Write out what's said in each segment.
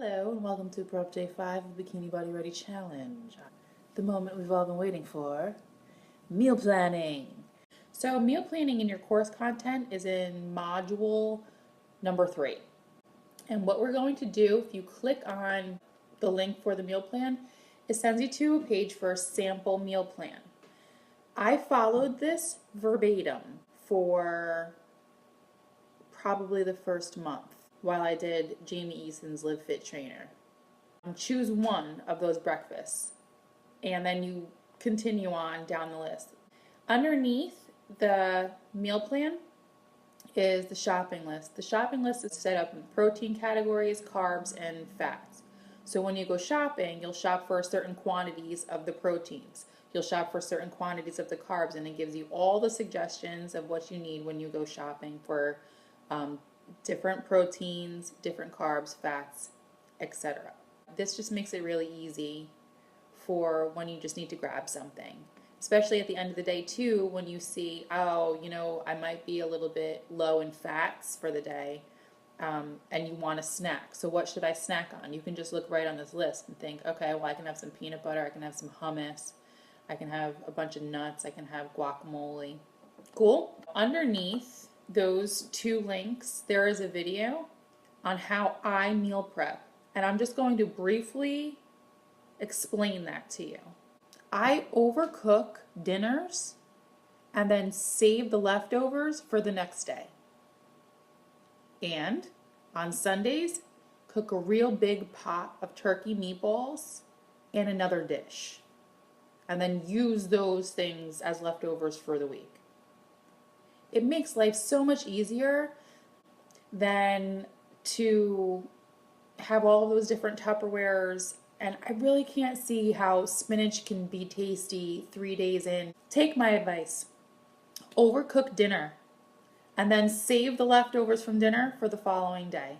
Hello and welcome to Prep Day 5 of the Bikini Body Ready Challenge. The moment we've all been waiting for, meal planning. So meal planning in your course content is in module number 3. And what we're going to do, if you click on the link for the meal plan, it sends you to a page for a sample meal plan. I followed this verbatim for probably the first month while I did Jamie Eason's Live Fit Trainer. Choose one of those breakfasts and then you continue on down the list. Underneath the meal plan is the shopping list. The shopping list is set up in protein categories, carbs, and fats. So when you go shopping, you'll shop for certain quantities of the proteins. You'll shop for certain quantities of the carbs, and it gives you all the suggestions of what you need when you go shopping for different proteins, different carbs, fats, etc. This just makes it really easy for when you just need to grab something. Especially at the end of the day too, when you see, oh, I might be a little bit low in fats for the day, and you want a snack. So what should I snack on? You can just look right on this list and think, okay, well I can have some peanut butter, I can have some hummus, I can have a bunch of nuts, I can have guacamole. Cool? Underneath those two links, there is a video on how I meal prep. And I'm just going to briefly explain that to you. I overcook dinners and then save the leftovers for the next day. And on Sundays, cook a real big pot of turkey meatballs and another dish. And then use those things as leftovers for the week. It makes life so much easier than to have all of those different Tupperwares. And I really can't see how spinach can be tasty 3 days in. Take my advice. Overcook dinner and then save the leftovers from dinner for the following day.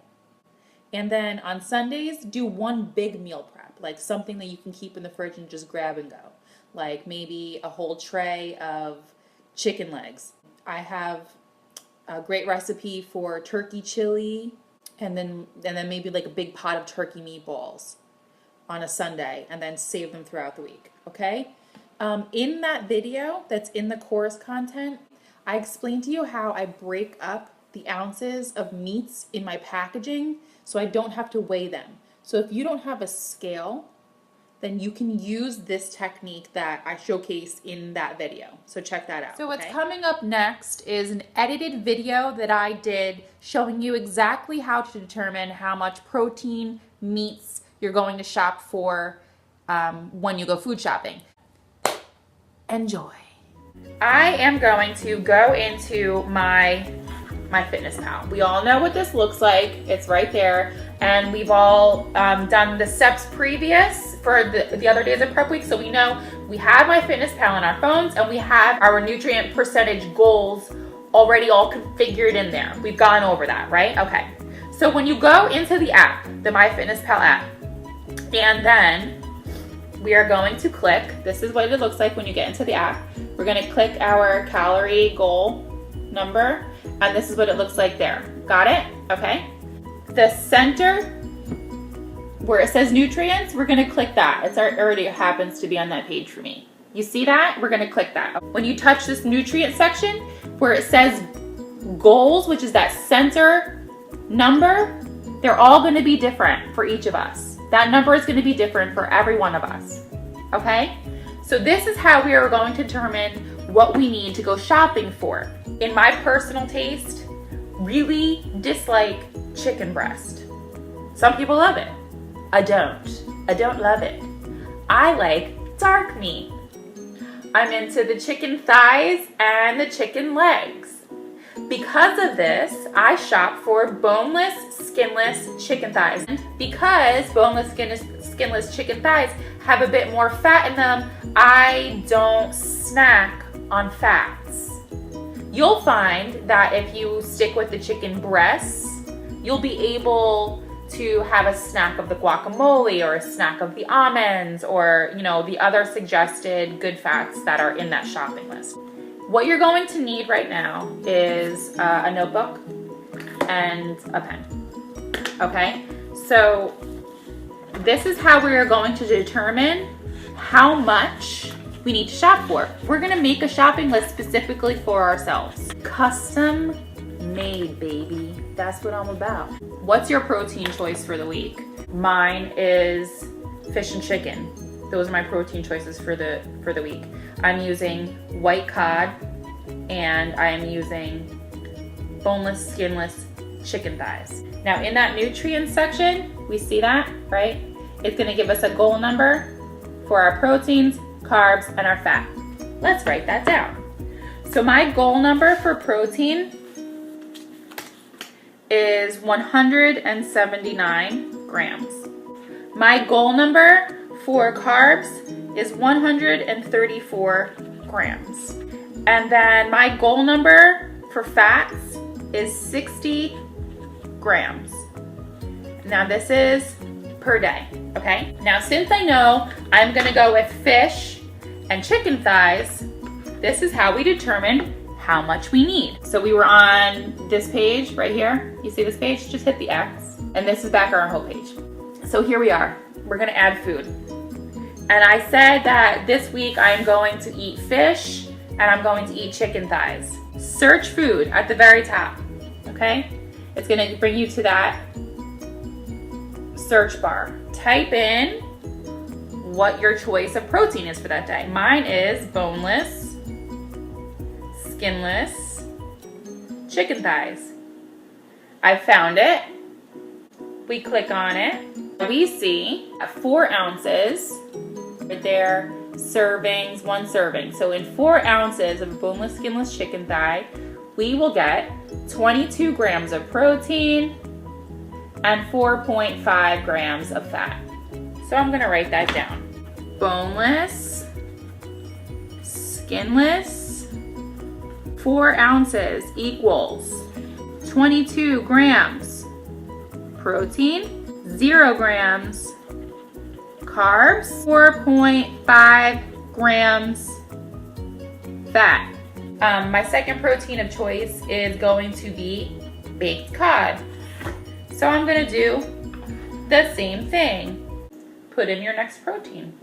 And then on Sundays, do one big meal prep, like something that you can keep in the fridge and just grab and go. Like maybe a whole tray of chicken legs. I have a great recipe for turkey chili and then maybe like a big pot of turkey meatballs on a Sunday and then save them throughout the week, okay? In that video that's in the course content, I explained to you how I break up the ounces of meats in my packaging so I don't have to weigh them. So if you don't have a scale, then you can use this technique that I showcase in that video. So check that out. So what's coming up next is an edited video that I did showing you exactly how to determine how much protein, meats you're going to shop for when you go food shopping. Enjoy. I am going to go into my Fitness Pal. We all know what this looks like. It's right there. And we've all done the steps previous for the other days of prep week. So we know we have my Fitness Pal on our phones and we have our nutrient percentage goals already all configured in there. We've gone over that, right? Okay. So when you go into the app, the MyFitnessPal app, and then we are going to click, this is what it looks like when you get into the app. We're going to click our calorie goal number, and this is what it looks like there. Got it? Okay. The center where it says nutrients, we're going to click that. It already happens to be on that page for me. You see that? We're going to click that. When you touch this nutrient section where it says goals, which is that center number, they're all going to be different for each of us. That number is going to be different for every one of us. Okay? So this is how we are going to determine what we need to go shopping for. In my personal taste, really dislike chicken breast. Some people love it. I don't love it. I like dark meat. I'm into the chicken thighs and the chicken legs. Because of this, I shop for boneless, skinless chicken thighs. And because boneless, skinless chicken thighs have a bit more fat in them, I don't snack on fats. You'll find that if you stick with the chicken breasts, you'll be able to have a snack of the guacamole or a snack of the almonds or, the other suggested good fats that are in that shopping list. What you're going to need right now is a notebook and a pen. Okay, so this is how we are going to determine how much we need to shop for. We're gonna make a shopping list specifically for ourselves. Custom made, baby. That's what I'm about. What's your protein choice for the week? Mine is fish and chicken. Those are my protein choices for the week. I'm using white cod and I am using boneless, skinless chicken thighs. Now in that nutrients section, we see that, right? It's gonna give us a goal number for our proteins, carbs, and our fat. Let's write that down. So my goal number for protein is 179 grams. My goal number for carbs is 134 grams. And then my goal number for fats is 60 grams. Now this is per day, okay? Now since I know I'm gonna go with fish and chicken thighs, this is how we determine how much we need. So we were on this page right here. You see this page? Just hit the X. And this is back on our whole page. So here we are. We're gonna add food. And I said that this week I am going to eat fish and I'm going to eat chicken thighs. Search food at the very top, okay? It's gonna bring you to that search bar. Type in what your choice of protein is for that day. Mine is boneless, skinless, chicken thighs. I found it. We click on it. We see 4 ounces right there, servings, 1 serving. So in 4 ounces of boneless, skinless chicken thigh, we will get 22 grams of protein and 4.5 grams of fat. So I'm gonna write that down. Boneless, skinless, 4 ounces equals 22 grams protein, 0 grams carbs, 4.5 grams fat. My second protein of choice is going to be baked cod. So I'm gonna do the same thing. Put in your next protein.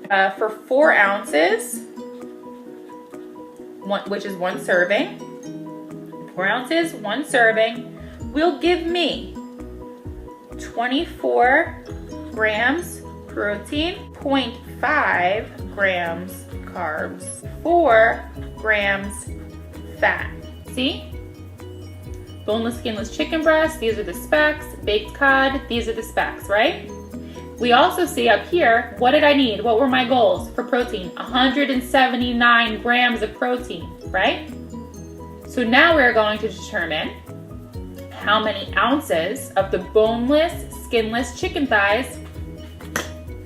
For 4 ounces, which is 1 serving, 4 ounces, 1 serving, will give me 24 grams protein, 0.5 grams carbs, 4 grams fat. See? Boneless, skinless chicken breast, these are the specs. Baked cod, these are the specs, right? We also see up here, what did I need? What were my goals for protein? 179 grams of protein, right? So now we're going to determine how many ounces of the boneless, skinless chicken thighs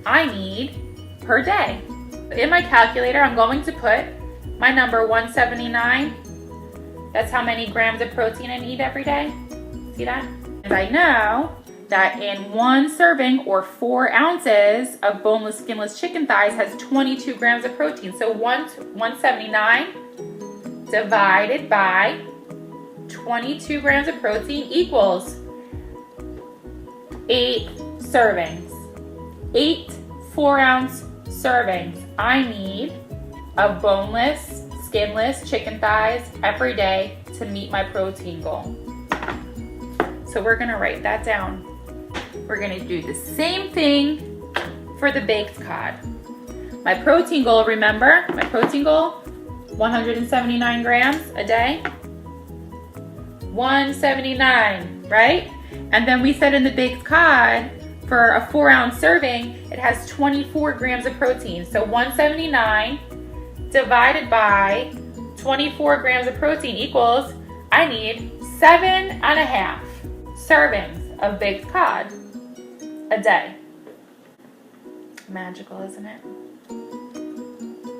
I need per day. In my calculator, I'm going to put my number 179. That's how many grams of protein I need every day. See that? And I know that in 1 serving or 4 ounces of boneless, skinless chicken thighs has 22 grams of protein. So 179 divided by 22 grams of protein equals 8 servings. 8 4-ounce servings I need of boneless, skinless chicken thighs every day to meet my protein goal. So we're gonna write that down. We're gonna do the same thing for the baked cod. My protein goal, remember, my protein goal, 179 grams a day. 179, right? And then we said in the baked cod, for a 4-ounce serving, it has 24 grams of protein. So 179 divided by 24 grams of protein equals, I need 7.5 servings of baked cod a day. Magical, isn't it?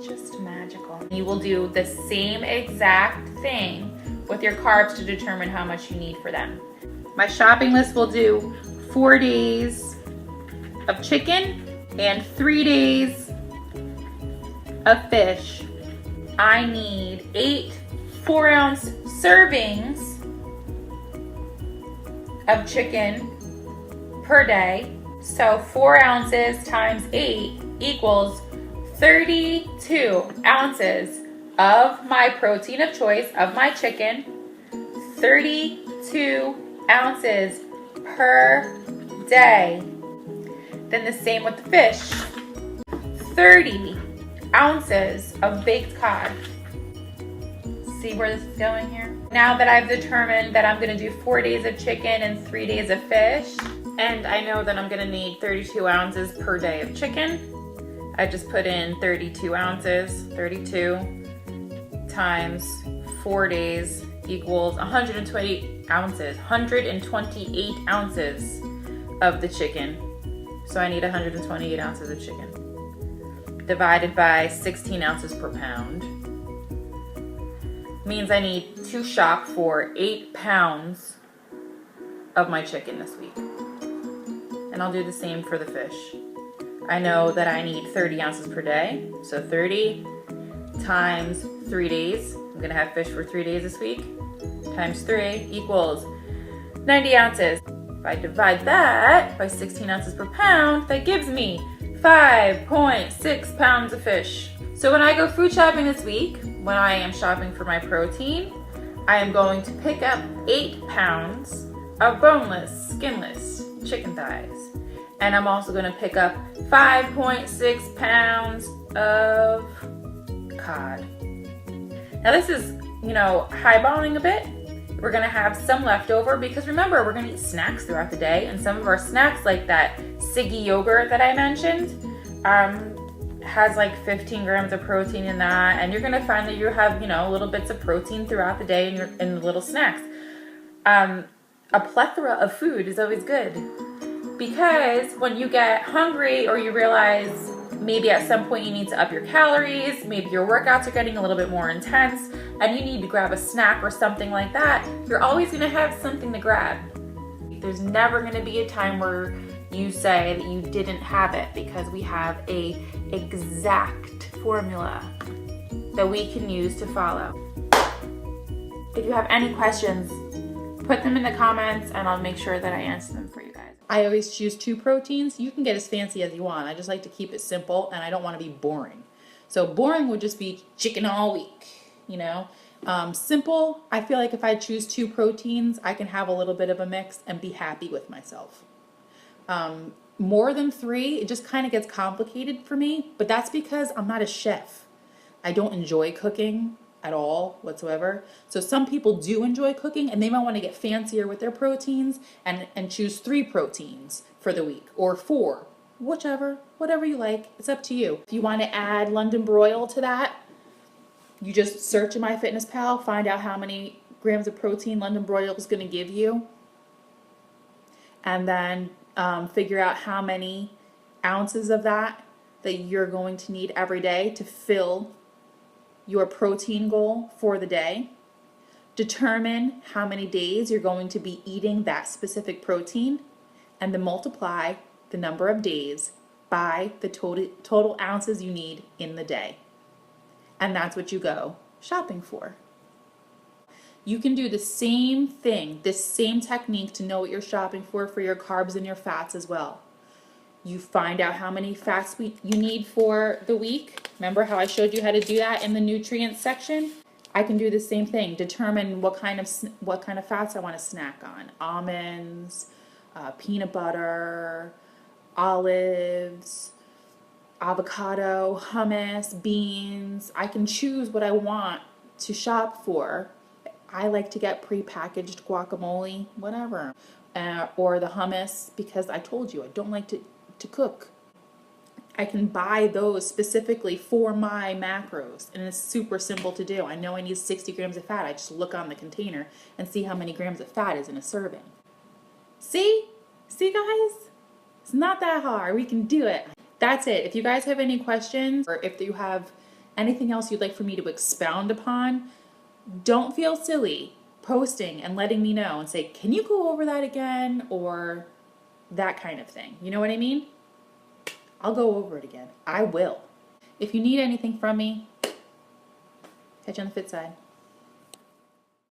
Just magical. You will do the same exact thing with your carbs to determine how much you need for them. My shopping list will do 4 days of chicken and 3 days of fish. I need 8 4-ounce servings of chicken per day, So 4 ounces times 8 equals 32 ounces of my protein of choice, of my chicken. 32 ounces per day. Then the same with the fish. 30 ounces of baked cod. See where this is going here? Now that I've determined that I'm gonna do 4 days of chicken and 3 days of fish, and I know that I'm gonna need 32 ounces per day of chicken, I just put in 32 ounces, 32 times 4 days equals 128 ounces, 128 ounces of the chicken. So I need 128 ounces of chicken. Divided by 16 ounces per pound means I need to shop for 8 pounds of my chicken this week. And I'll do the same for the fish. I know that I need 30 ounces per day. So 30 times 3 days. I'm gonna have fish for 3 days this week. Times 3 equals 90 ounces. If I divide that by 16 ounces per pound, that gives me 5.6 pounds of fish. So when I go food shopping this week, when I am shopping for my protein, I am going to pick up 8 pounds of boneless, skinless chicken thighs. And I'm also gonna pick up 5.6 pounds of cod. Now this is, highballing a bit. We're gonna have some leftover because remember, we're gonna eat snacks throughout the day, and some of our snacks, like that Siggy yogurt that I mentioned, has like 15 grams of protein in that, and you're gonna find that you have, little bits of protein throughout the day in the little snacks. A plethora of food is always good because when you get hungry or you realize maybe at some point you need to up your calories, maybe your workouts are getting a little bit more intense, and you need to grab a snack or something like that, you're always gonna have something to grab. There's never gonna be a time where you say that you didn't have it because we have a exact formula that we can use to follow. If you have any questions, put them in the comments and I'll make sure that I answer them for you guys. I always choose 2 proteins. You can get as fancy as you want. I just like to keep it simple and I don't want to be boring. So boring would just be chicken all week, Simple, I feel like if I choose 2 proteins, I can have a little bit of a mix and be happy with myself. More than 3, it just kind of gets complicated for me, but that's because I'm not a chef. I don't enjoy cooking at all whatsoever. So some people do enjoy cooking and they might want to get fancier with their proteins and choose 3 proteins for the week or 4, whatever you like. It's up to you. If you want to add London broil to that, you just search in MyFitnessPal, find out how many grams of protein London broil is going to give you, and then figure out how many ounces of that you're going to need every day to fill your protein goal for the day. Determine how many days you're going to be eating that specific protein, and then multiply the number of days by the total ounces you need in the day. And that's what you go shopping for. You can do the same thing, this same technique to know what you're shopping for your carbs and your fats as well. You find out how many fats you need for the week. Remember how I showed you how to do that in the nutrients section? I can do the same thing. Determine what kind of fats I want to snack on. Almonds, peanut butter, olives, avocado, hummus, beans. I can choose what I want to shop for. I like to get prepackaged guacamole, whatever, or the hummus because I told you I don't like to cook. I can buy those specifically for my macros, and it's super simple to do. I know I need 60 grams of fat. I just look on the container and see how many grams of fat is in a serving. See guys? It's not that hard. We can do it. That's it. If you guys have any questions or if you have anything else you'd like for me to expound upon, don't feel silly posting and letting me know and say, can you go over that again? Or that kind of thing. You know what I mean? I'll go over it again. I will. If you need anything from me, catch you on the fit side.